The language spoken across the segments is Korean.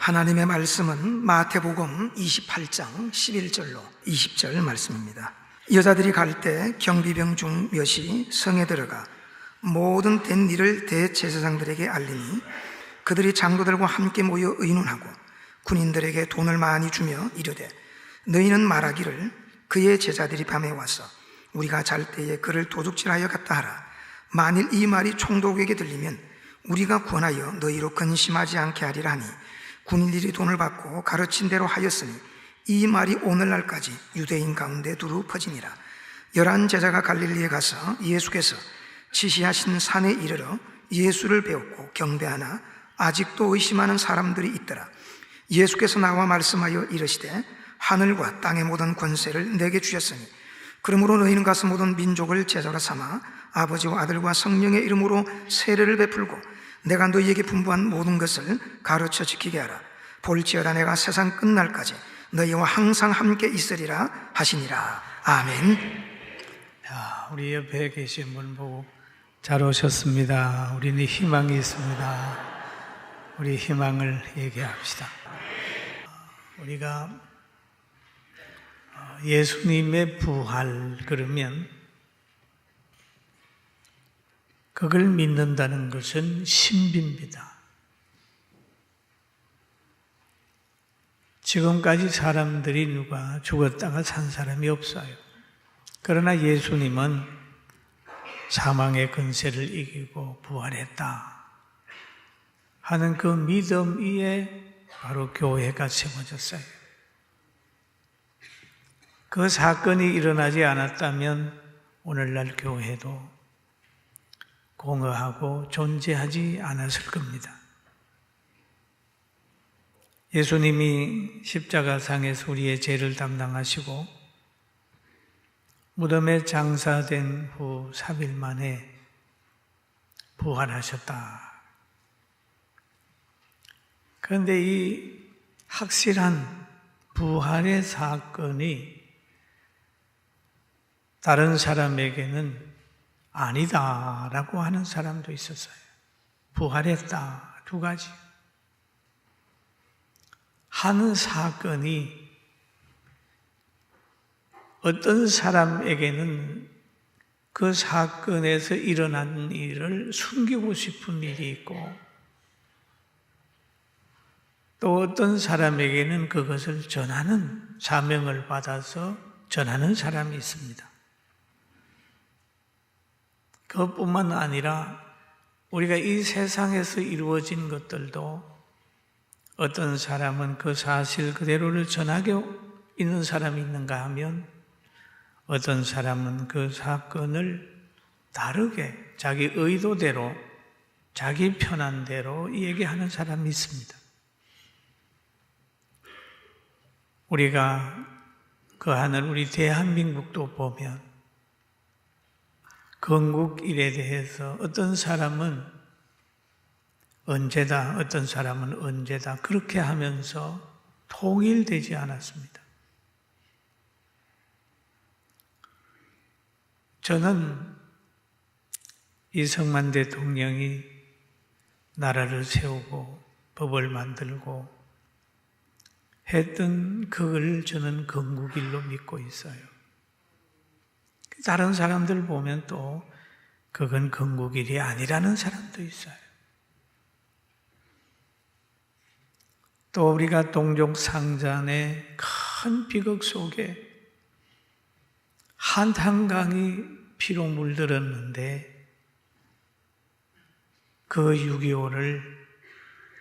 하나님의 말씀은 마태복음 28장 11절로 20절 말씀입니다. 여자들이 갈 때 경비병 중 몇이 성에 들어가 모든 된 일을 대제사장들에게 알리니 그들이 장로들과 함께 모여 의논하고 군인들에게 돈을 많이 주며 이르되 너희는 말하기를 그의 제자들이 밤에 와서 우리가 잘 때에 그를 도둑질하여 갔다 하라. 만일 이 말이 총독에게 들리면 우리가 권하여 너희로 근심하지 않게 하리라 하니 군인들이 돈을 받고 가르친 대로 하였으니 이 말이 오늘날까지 유대인 가운데 두루 퍼지니라. 11 제자가 갈릴리에 가서 예수께서 지시하신 산에 이르러 예수를 배웠고 경배하나 아직도 의심하는 사람들이 있더라. 예수께서 나와 말씀하여 이르시되 하늘과 땅의 모든 권세를 내게 주셨으니 그러므로 너희는 가서 모든 민족을 제자로 삼아 아버지와 아들과 성령의 이름으로 세례를 베풀고 내가 너희에게 분부한 모든 것을 가르쳐 지키게 하라. 볼지어다 내가 세상 끝날까지 너희와 항상 함께 있으리라 하시니라. 아멘. 우리 옆에 계신 분 보고 잘 오셨습니다. 우리는 희망이 있습니다. 우리 희망을 얘기합시다. 우리가 예수님의 부활 그러면 그걸 믿는다는 것은 신비입니다. 지금까지 사람들이 누가 죽었다가 산 사람이 없어요. 그러나 예수님은 사망의 근세를 이기고 부활했다 하는 그 믿음 위에 바로 교회가 세워졌어요. 그 사건이 일어나지 않았다면 오늘날 교회도 공허하고 존재하지 않았을 겁니다. 예수님이 십자가상에서 우리의 죄를 담당하시고 무덤에 장사된 후 3일 만에 부활하셨다. 그런데 이 확실한 부활의 사건이 다른 사람에게는 아니다라고 하는 사람도 있었어요. 부활했다, 2가지. 한 사건이 어떤 사람에게는 그 사건에서 일어난 일을 숨기고 싶은 일이 있고 또 어떤 사람에게는 그것을 전하는 사명을 받아서 전하는 사람이 있습니다. 그것뿐만 아니라 우리가 이 세상에서 이루어진 것들도 어떤 사람은 그 사실 그대로를 전하고 있는 사람이 있는가 하면 어떤 사람은 그 사건을 다르게 자기 의도대로 자기 편한 대로 얘기하는 사람이 있습니다. 우리가 그 하늘 우리 대한민국도 보면 건국 일에 대해서 어떤 사람은 언제다, 어떤 사람은 언제다 그렇게 하면서 통일되지 않았습니다. 저는 이승만 대통령이 나라를 세우고 법을 만들고 했던 그걸 저는 건국일로 믿고 있어요. 다른 사람들 보면 또 그건 건국일이 아니라는 사람도 있어요. 또 우리가 동족상잔의 큰 비극 속에 한탄강이 피로 물들었는데 그 6.25를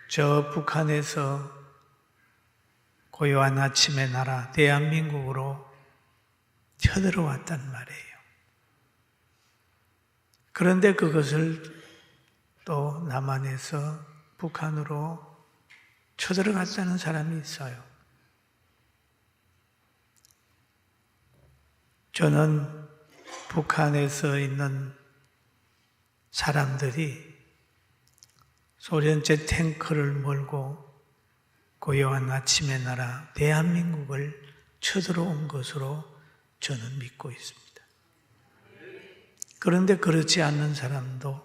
저 북한에서 고요한 아침의 나라 대한민국으로 쳐들어왔단 말이에요. 그런데 그것을 또 남한에서 북한으로 쳐들어갔다는 사람이 있어요. 저는 북한에서 있는 사람들이 소련제 탱크를 몰고 고요한 아침의 나라 대한민국을 쳐들어온 것으로 저는 믿고 있습니다. 그런데 그렇지 않는 사람도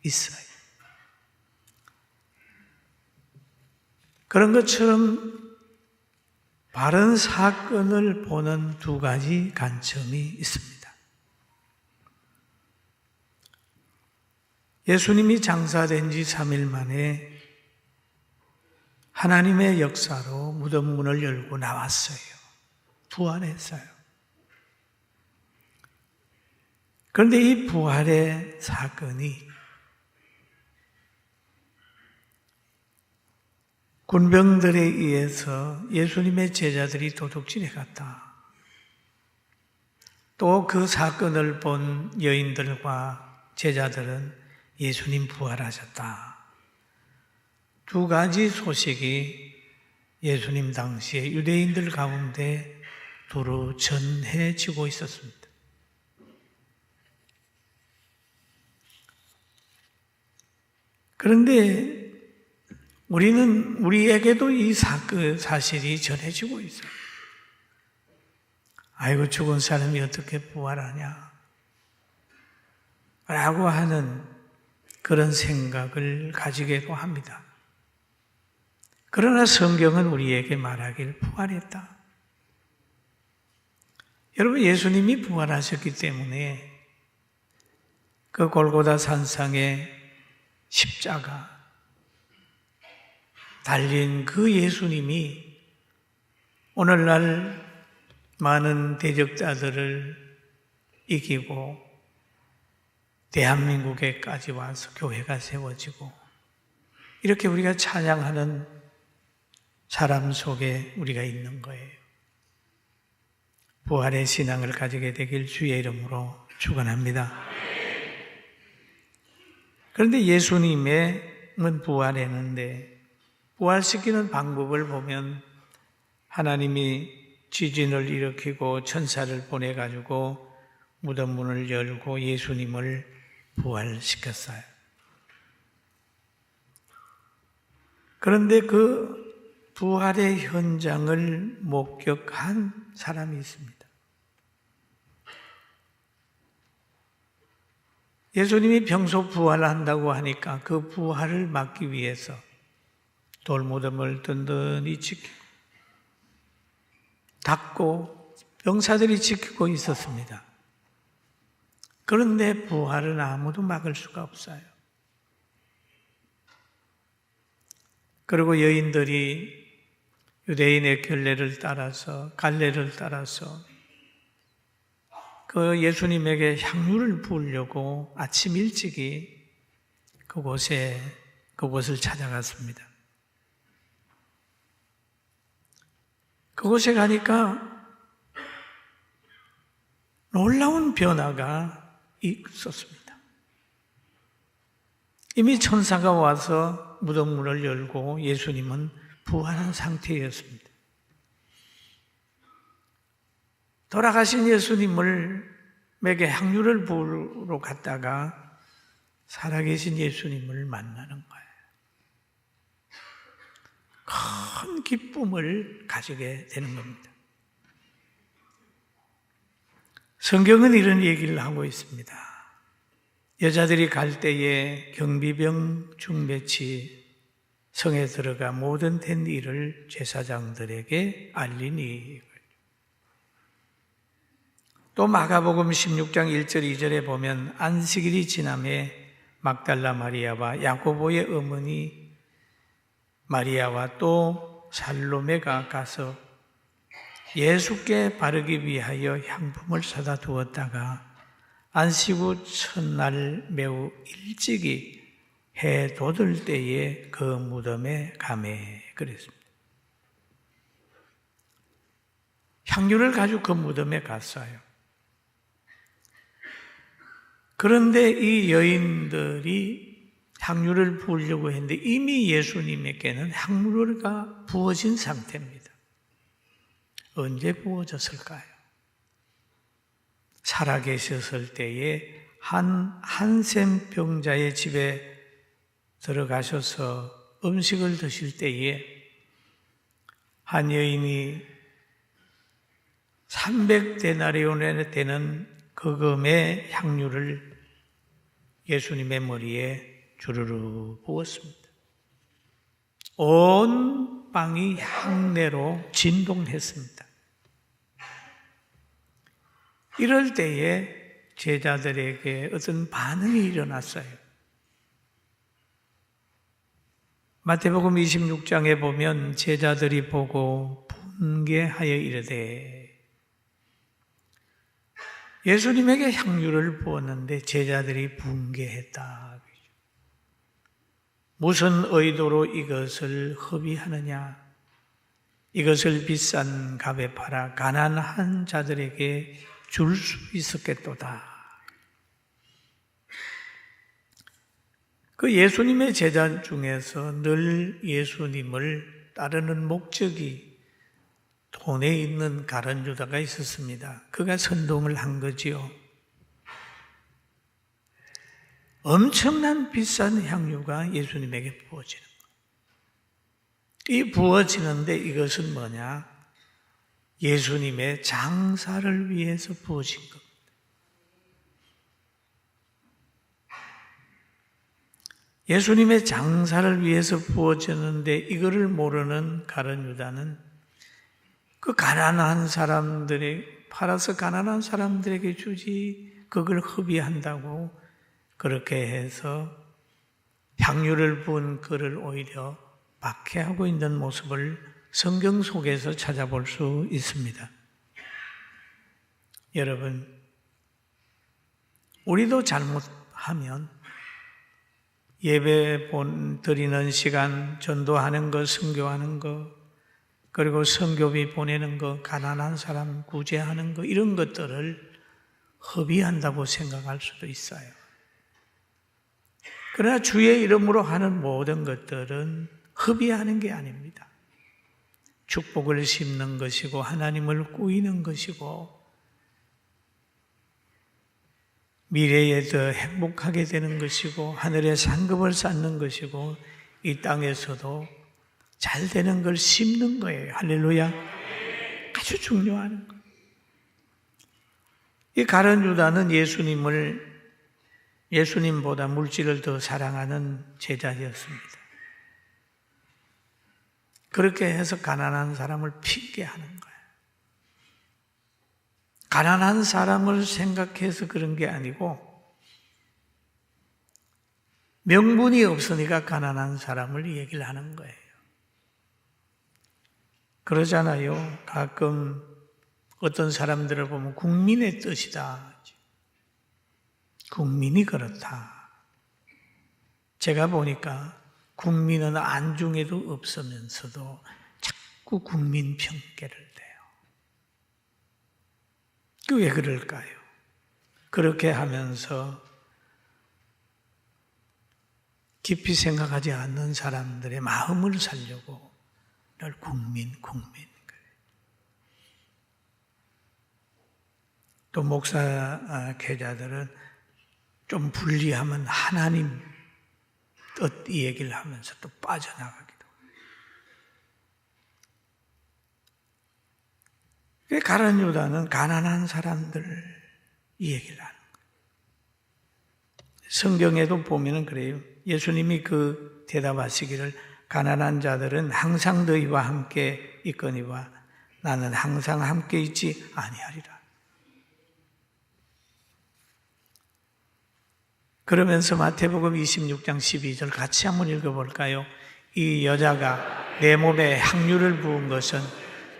있어요. 그런 것처럼 바른 사건을 보는 두 가지 관점이 있습니다. 예수님이 장사된 지 3일 만에 하나님의 역사로 무덤 문을 열고 나왔어요. 부활했어요. 그런데 이 부활의 사건이 군병들에 의해서 예수님의 제자들이 도둑질해 갔다. 또 그 사건을 본 여인들과 제자들은 예수님 부활하셨다. 두 가지 소식이 예수님 당시에 유대인들 가운데 두루 전해지고 있었습니다. 그런데 우리에게도 이 사실이 전해지고 있어요. 아이고, 죽은 사람이 어떻게 부활하냐? 라고 하는 그런 생각을 가지기도 합니다. 그러나 성경은 우리에게 말하길 부활했다. 여러분, 예수님이 부활하셨기 때문에 그 골고다 산상의 십자가 달린 그 예수님이 오늘날 많은 대적자들을 이기고 대한민국에까지 와서 교회가 세워지고 이렇게 우리가 찬양하는 사람 속에 우리가 있는 거예요. 부활의 신앙을 가지게 되길 주의 이름으로 축원합니다. 그런데 예수님은 부활했는데 부활시키는 방법을 보면 하나님이 지진을 일으키고 천사를 보내가지고 무덤 문을 열고 예수님을 부활시켰어요. 그런데 그 부활의 현장을 목격한 사람이 있습니다. 예수님이 평소 부활한다고 하니까 그 부활을 막기 위해서 돌무덤을 든든히 지키고 닫고 병사들이 지키고 있었습니다. 그런데 부활은 아무도 막을 수가 없어요. 그리고 여인들이 유대인의 결례를 따라서 갈례를 따라서 그 예수님에게 향유를 부으려고 아침 일찍이 그곳을 찾아갔습니다. 그곳에 가니까 놀라운 변화가 있었습니다. 이미 천사가 와서 무덤 문을 열고 예수님은 부활한 상태였습니다. 돌아가신 예수님에게 향유를 부으러 갔다가 살아계신 예수님을 만나는 거예요. 큰 기쁨을 가지게 되는 겁니다. 성경은 이런 얘기를 하고 있습니다. 여자들이 갈 때에 경비병 중배치 성에 들어가 모든 된 일을 제사장들에게 알리니. 또 마가복음 16장 1절 2절에 보면 안식일이 지남에 막달라 마리아와 야고보의 어머니 마리아와 또 살로메가 가서 예수께 바르기 위하여 향품을 사다 두었다가 안식 후 첫날 매우 일찍이 해 돋을 때에 그 무덤에 가매 그랬습니다. 향유를 가지고 그 무덤에 갔어요. 그런데 이 여인들이 향유를 부으려고 했는데 이미 예수님에게는 향유가 부어진 상태입니다. 언제 부어졌을까요? 살아계셨을 때에 한센 병자의 집에 들어가셔서 음식을 드실 때에 한 여인이 300데나리온에 되는 거금의 향유를 예수님의 머리에 주르르 부었습니다. 온 빵이 향내로 진동했습니다. 이럴 때에 제자들에게 어떤 반응이 일어났어요. 마태복음 26장에 보면 제자들이 보고 분개하여 이르되, 예수님에게 향유를 부었는데 제자들이 분개했다. 무슨 의도로 이것을 허비하느냐? 이것을 비싼 값에 팔아 가난한 자들에게 줄 수 있었겠도다. 그 예수님의 제자 중에서 늘 예수님을 따르는 목적이 돈에 있는 가룟 유다가 있었습니다. 그가 선동을 한 거지요. 엄청난 비싼 향유가 예수님에게 부어지는 거예요. 이 부어지는데 이것은 뭐냐? 예수님의 장사를 위해서 부어진 겁니다. 예수님의 장사를 위해서 부어졌는데 이거를 모르는 가룟 유다는 그 가난한 사람들이 팔아서 가난한 사람들에게 주지 그걸 허비한다고 그렇게 해서 향유를 부은 그를 오히려 박해하고 있는 모습을 성경 속에서 찾아볼 수 있습니다. 여러분, 우리도 잘못하면 예배 드리는 시간, 전도하는 거, 선교하는 거, 그리고 선교비 보내는 거, 가난한 사람 구제하는 거, 이런 것들을 허비한다고 생각할 수도 있어요. 그러나 주의 이름으로 하는 모든 것들은 허비하는 게 아닙니다. 축복을 심는 것이고 하나님을 꾸이는 것이고 미래에 더 행복하게 되는 것이고 하늘에 상급을 쌓는 것이고 이 땅에서도 잘 되는 걸 심는 거예요. 할렐루야. 아주 중요한 거예요. 이 가룟 유다는 예수님보다 물질을 더 사랑하는 제자였습니다. 그렇게 해서 가난한 사람을 핑계하는 거예요. 가난한 사람을 생각해서 그런 게 아니고 명분이 없으니까 가난한 사람을 얘기를 하는 거예요. 그러잖아요. 가끔 어떤 사람들을 보면 국민의 뜻이다. 국민이 그렇다. 제가 보니까 국민은 안중에도 없으면서도 자꾸 국민 평가를 대요. 왜 그럴까요? 그렇게 하면서 깊이 생각하지 않는 사람들의 마음을 살려고 늘 국민. 또 목사 계자들은 좀 불리하면 하나님 뜻 이 얘기를 하면서 또 빠져나가기도 해요. 가룟 유다는 가난한 사람들 이 얘기를 하는 거예요. 성경에도 보면은 그래요. 예수님이 그 대답하시기를 가난한 자들은 항상 너희와 함께 있거니와 나는 항상 함께 있지 아니하리라. 그러면서 마태복음 26장 12절 같이 한번 읽어볼까요? 이 여자가 내 몸에 향유를 부은 것은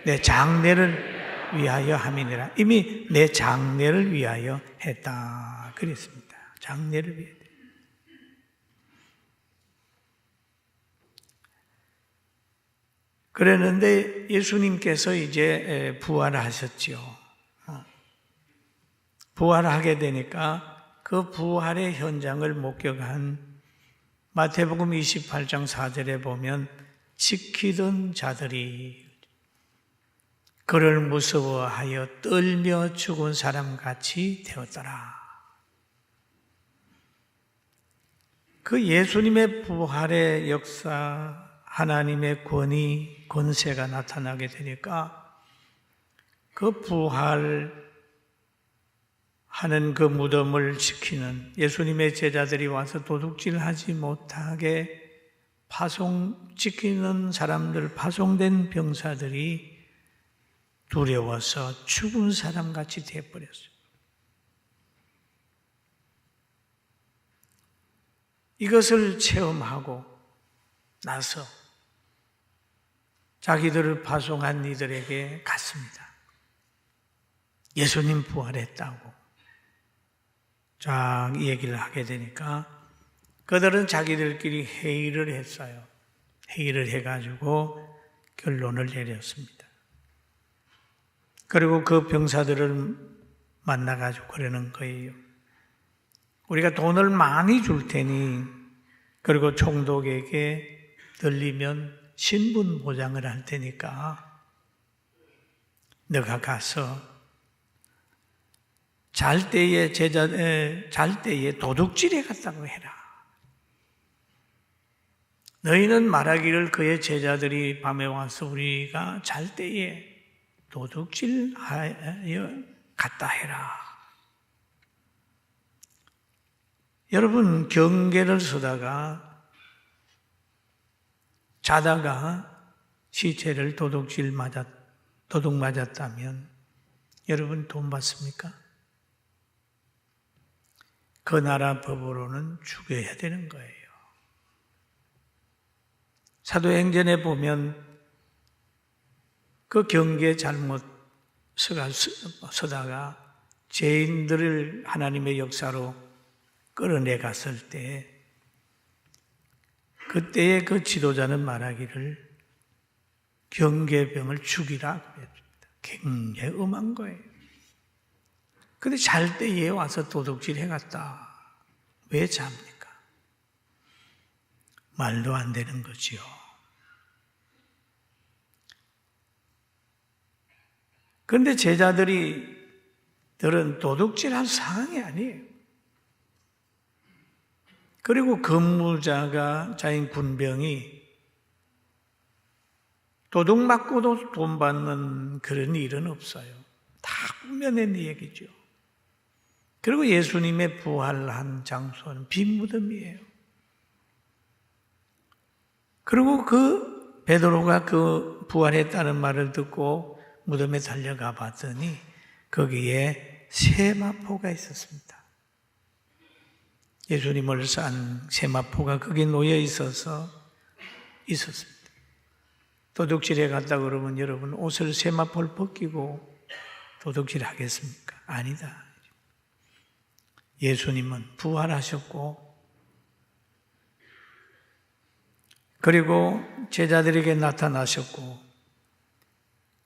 내 장례를 위하여 함이니라. 이미 내 장례를 위하여 했다. 그랬습니다. 장례를 위하여. 그랬는데 예수님께서 이제 부활하셨죠. 부활하게 되니까 그 부활의 현장을 목격한 마태복음 28장 4절에 보면 지키던 자들이 그를 무서워하여 떨며 죽은 사람같이 되었더라. 그 예수님의 부활의 역사, 하나님의 권위, 권세가 나타나게 되니까 그 부활 하는 그 무덤을 지키는 예수님의 제자들이 와서 도둑질하지 못하게 지키는 사람들, 파송된 병사들이 두려워서 죽은 사람같이 되어버렸어요. 이것을 체험하고 나서 자기들을 파송한 이들에게 갔습니다. 예수님 부활했다고 쫙 얘기를 하게 되니까 그들은 자기들끼리 회의를 했어요. 회의를 해가지고 결론을 내렸습니다. 그리고 그 병사들을 만나가지고 그러는 거예요. 우리가 돈을 많이 줄 테니, 그리고 총독에게 들리면 신분 보장을 할 테니까 너가 가서 잘 때에 도둑질해 갔다고 해라. 너희는 말하기를 그의 제자들이 밤에 와서 우리가 잘 때에 도둑질하여 갔다 해라. 여러분, 경계를 서다가 자다가 시체를 도둑 맞았다면 여러분 돈 받습니까? 그 나라 법으로는 죽여야 되는 거예요. 사도행전에 보면 그 경계에 잘못 서다가 죄인들을 하나님의 역사로 끌어내 갔을 때, 그때의 그 지도자는 말하기를 경계병을 죽이라 그랬습니다. 굉장히 엄한 거예요. 근데 잘 때에 와서 도둑질 해갔다. 왜 잡니까? 말도 안 되는 거지요. 그런데 제자들은 도둑질할 상황이 아니에요. 그리고 근무자인 군병이 도둑 맞고도 돈 받는 그런 일은 없어요. 다 꾸며낸 얘기죠. 그리고 예수님의 부활한 장소는 빈 무덤이에요. 그리고 그 베드로가 그 부활했다는 말을 듣고 무덤에 달려가 봤더니 거기에 세마포가 있었습니다. 예수님을 싼 세마포가 거기 놓여 있었습니다. 도둑질해 갔다 그러면 여러분 옷을 세마포를 벗기고 도둑질 하겠습니까? 아니다. 예수님은 부활하셨고, 그리고 제자들에게 나타나셨고,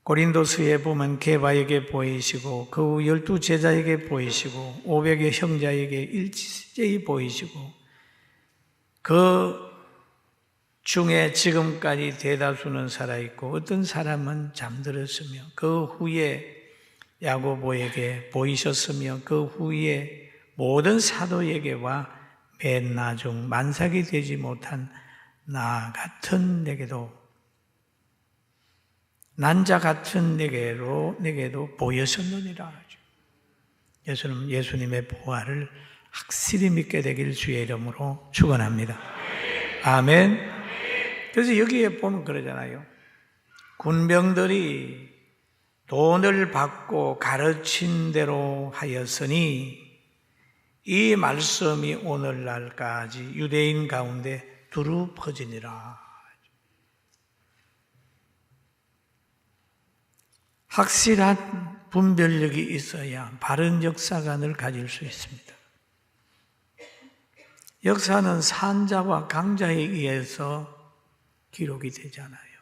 고린도서에 보면 게바에게 보이시고, 그 후 12 제자에게 보이시고, 500의 형제에게 일제히 보이시고, 그 중에 지금까지 대다수는 살아있고 어떤 사람은 잠들었으며, 그 후에 야고보에게 보이셨으며, 그 후에 모든 사도에게와 맨 나중 만삭이 되지 못한 나 같은 내게도, 난자 같은 내게도 보였었느니라. 예수님의 부활을 확실히 믿게 되길 주의 이름으로 축원합니다. 아멘. 그래서 여기에 보면 그러잖아요. 군병들이 돈을 받고 가르친 대로 하였으니 이 말씀이 오늘날까지 유대인 가운데 두루 퍼지니라. 확실한 분별력이 있어야 바른 역사관을 가질 수 있습니다. 역사는 산자와 강자에 의해서 기록이 되잖아요.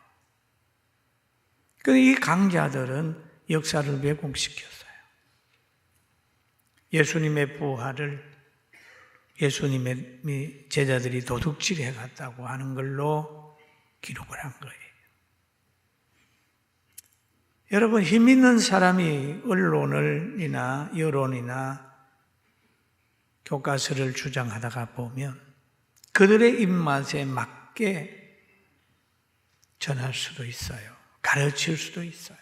그런데 이 강자들은 역사를 왜곡시켰어요. 예수님의 부활을 예수님의 제자들이 도둑질해 갔다고 하는 걸로 기록을 한 거예요. 여러분, 힘 있는 사람이 언론이나 여론이나 교과서를 주장하다가 보면 그들의 입맛에 맞게 전할 수도 있어요. 가르칠 수도 있어요.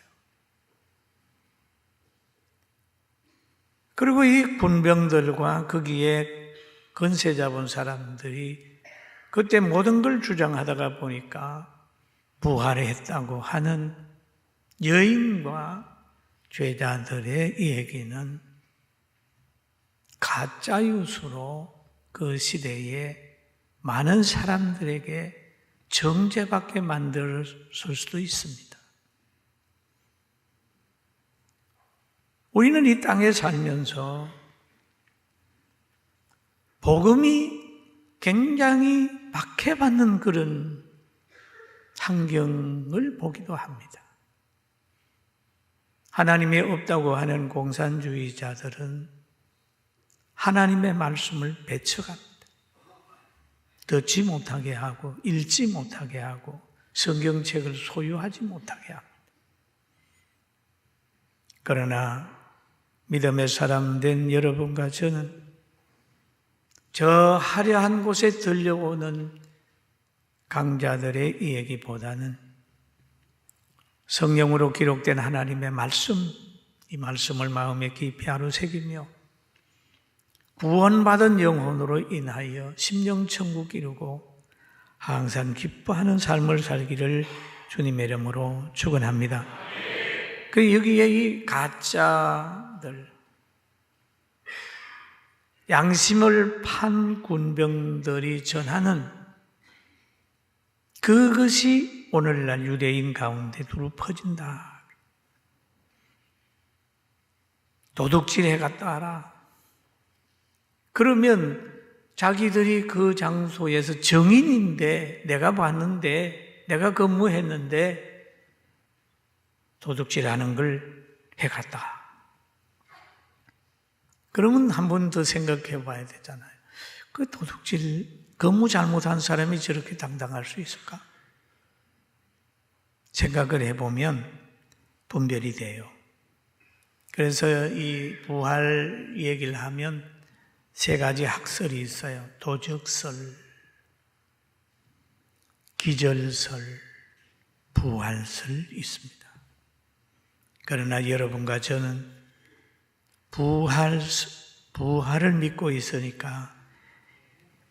그리고 이 군병들과 거기에 건세 잡은 사람들이 그때 모든 걸 주장하다가 보니까 부활했다고 하는 여인과 죄자들의 얘기는 가짜 뉴스로 그 시대에 많은 사람들에게 정죄받게 만들었을 수도 있습니다. 우리는 이 땅에 살면서 복음이 굉장히 박해받는 그런 환경을 보기도 합니다. 하나님이 없다고 하는 공산주의자들은 하나님의 말씀을 배척합니다. 듣지 못하게 하고 읽지 못하게 하고 성경책을 소유하지 못하게 합니다. 그러나 믿음의 사람 된 여러분과 저는 저 화려한 곳에 들려오는 강자들의 이야기보다는 성령으로 기록된 하나님의 말씀, 이 말씀을 마음에 깊이 아로새기며 구원받은 영혼으로 인하여 심령천국 이루고 항상 기뻐하는 삶을 살기를 주님의 이름으로 축원합니다. 그 여기에 이 가짜들, 양심을 판 군병들이 전하는 그것이 오늘날 유대인 가운데 두루 퍼진다. 도둑질해 갔다 하라. 그러면 자기들이 그 장소에서 정인인데 내가 봤는데 내가 근무했는데 도둑질하는 걸 해갔다. 그러면 한 번 더 생각해 봐야 되잖아요. 그 도둑질, 근무 잘못한 사람이 저렇게 당당할 수 있을까? 생각을 해보면 분별이 돼요. 그래서 이 부활 얘기를 하면 세 가지 학설이 있어요. 도적설, 기절설, 부활설 있습니다. 그러나 여러분과 저는 부활을 믿고 있으니까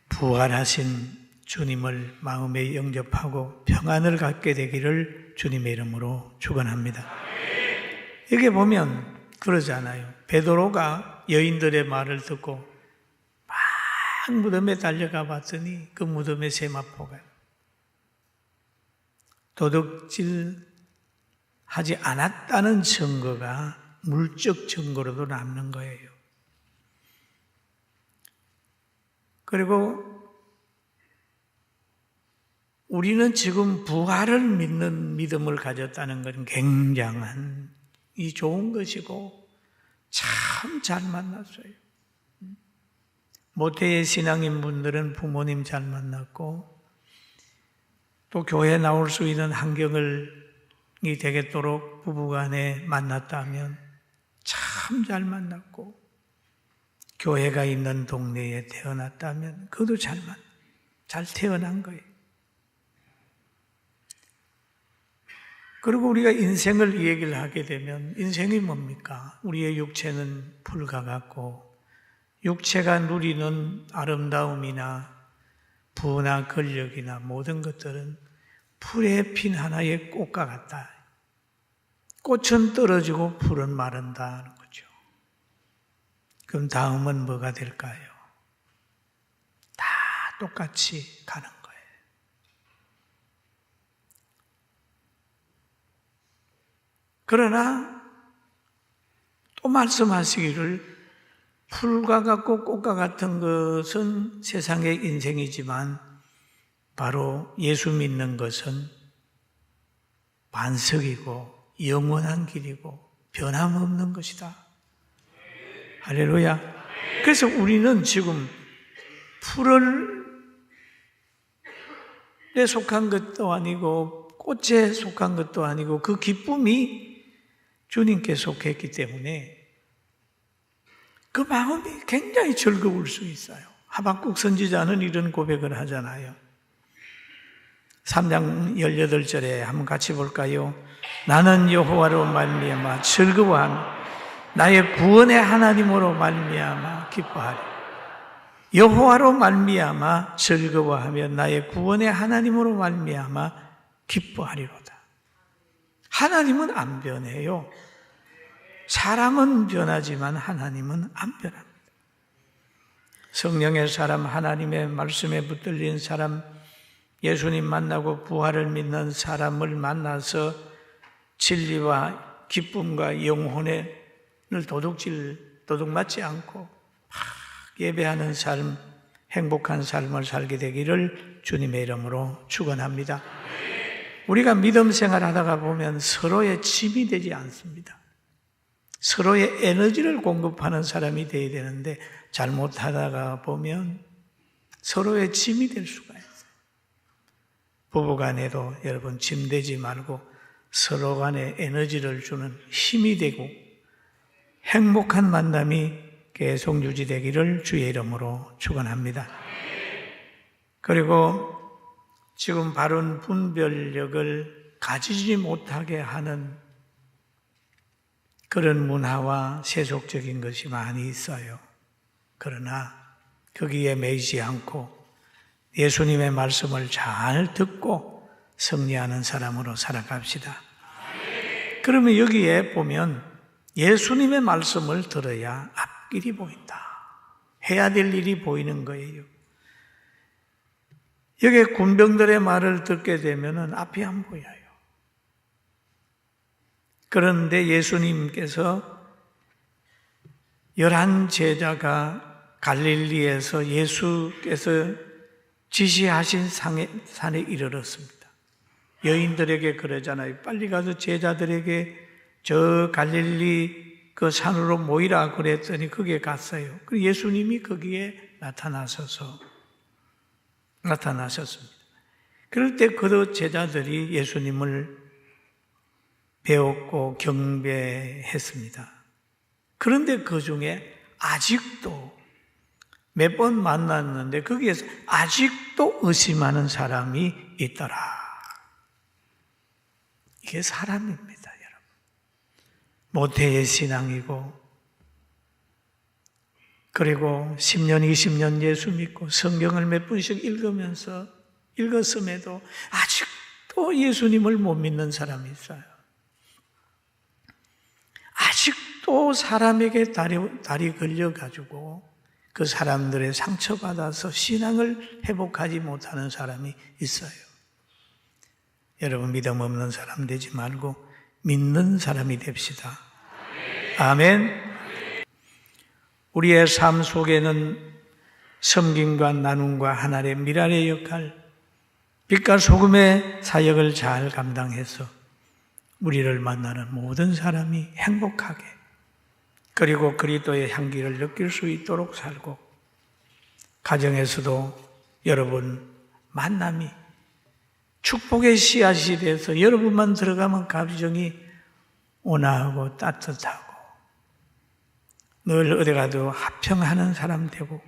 부활하신 주님을 마음에 영접하고 평안을 갖게 되기를 주님의 이름으로 축원합니다. 여기 보면 그러잖아요. 베드로가 여인들의 말을 듣고 막 무덤에 달려가 봤더니 그 무덤에 세마포가 도둑질 하지 않았다는 증거가 물적 증거로도 남는 거예요. 그리고 우리는 지금 부활을 믿는 믿음을 가졌다는 것은 굉장한 이 좋은 것이고 참 잘 만났어요. 모태의 신앙인 분들은 부모님 잘 만났고 또 교회 나올 수 있는 환경이 되겠도록 부부간에 만났다면 참 잘 만났고 교회가 있는 동네에 태어났다면 그것도 잘 태어난 거예요. 그리고 우리가 인생을 얘기를 하게 되면 인생이 뭡니까? 우리의 육체는 풀과 같고 육체가 누리는 아름다움이나 부나 권력이나 모든 것들은 풀에 핀 하나의 꽃과 같다. 꽃은 떨어지고 풀은 마른다는 거죠. 그럼 다음은 뭐가 될까요? 다 똑같이 가는 거예요. 그러나 또 말씀하시기를 풀과 같고 꽃과 같은 것은 세상의 인생이지만 바로 예수 믿는 것은 반석이고 영원한 길이고 변함없는 것이다. 할렐루야. 그래서 우리는 지금 풀에 속한 것도 아니고 꽃에 속한 것도 아니고 그 기쁨이 주님께 속했기 때문에 그 마음이 굉장히 즐거울 수 있어요. 하박국 선지자는 이런 고백을 하잖아요. 3장 18절에 한번 같이 볼까요? 나는 여호와로 말미암아 즐거워하며 나의 구원의 하나님으로 말미암아 기뻐하리. 여호와로 말미암아 즐거워하며 나의 구원의 하나님으로 말미암아 기뻐하리로다. 하나님은 안 변해요. 사람은 변하지만 하나님은 안 변합니다. 성령의 사람, 하나님의 말씀에 붙들린 사람, 예수님 만나고 부활을 믿는 사람을 만나서 진리와 기쁨과 영혼을 도둑맞지 않고 예배하는 삶, 행복한 삶을 살게 되기를 주님의 이름으로 축원합니다. 우리가 믿음 생활하다가 보면 서로의 짐이 되지 않습니다. 서로의 에너지를 공급하는 사람이 되어야 되는데 잘못하다가 보면 서로의 짐이 될 수가 있어요. 부부간에도 여러분 짐되지 말고 서로 간에 에너지를 주는 힘이 되고 행복한 만남이 계속 유지되기를 주의 이름으로 축원합니다. 그리고 지금 바른 분별력을 가지지 못하게 하는 그런 문화와 세속적인 것이 많이 있어요. 그러나 거기에 매이지 않고 예수님의 말씀을 잘 듣고 승리하는 사람으로 살아갑시다. 그러면 여기에 보면 예수님의 말씀을 들어야 앞길이 보인다. 해야 될 일이 보이는 거예요. 여기에 군병들의 말을 듣게 되면 앞이 안 보여요. 그런데 예수님께서 11 제자가 갈릴리에서 예수께서 지시하신 산에 이르렀습니다. 여인들에게 그러잖아요. 빨리 가서 제자들에게 저 갈릴리 그 산으로 모이라 그랬더니 거기에 갔어요. 그리고 예수님이 거기에 나타나셨습니다. 그럴 때 그 제자들이 예수님을 배웠고 경배했습니다. 그런데 그 중에 아직도 몇 번 만났는데 거기에서 아직도 의심하는 사람이 있더라. 이게 사람입니다, 여러분. 모태의 신앙이고 그리고 10년, 20년 예수 믿고 성경을 몇 번씩 읽었음에도 아직도 예수님을 못 믿는 사람이 있어요. 아직도 사람에게 다리 걸려가지고 그 사람들의 상처받아서 신앙을 회복하지 못하는 사람이 있어요. 여러분 믿음 없는 사람 되지 말고 믿는 사람이 됩시다. 아멘. 우리의 삶 속에는 섬김과 나눔과 하나님의 미랄의 역할, 빛과 소금의 사역을 잘 감당해서 우리를 만나는 모든 사람이 행복하게 그리고 그리스도의 향기를 느낄 수 있도록 살고 가정에서도 여러분 만남이 축복의 씨앗이 돼서 여러분만 들어가면 가정이 온화하고 따뜻하고 늘 어디 가도 합평하는 사람 되고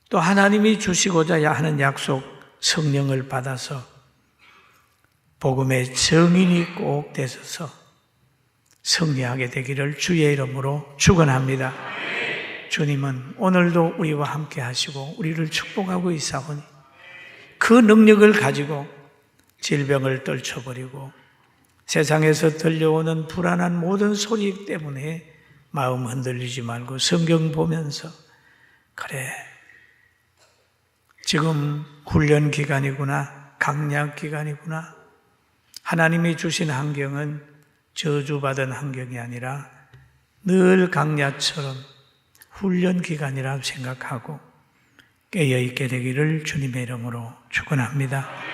또 하나님이 주시고자 하는 약속 성령을 받아서 복음의 증인이 꼭 되셔서 승리하게 되기를 주의 이름으로 축원합니다. 주님은 오늘도 우리와 함께 하시고 우리를 축복하고 있사오니 그 능력을 가지고 질병을 떨쳐버리고 세상에서 들려오는 불안한 모든 소리 때문에 마음 흔들리지 말고 성경 보면서 그래 지금 훈련 기간이구나 강약 기간이구나 하나님이 주신 환경은 저주받은 환경이 아니라 늘 강야처럼 훈련 기간이라 생각하고 깨어있게 되기를 주님의 이름으로 축원합니다.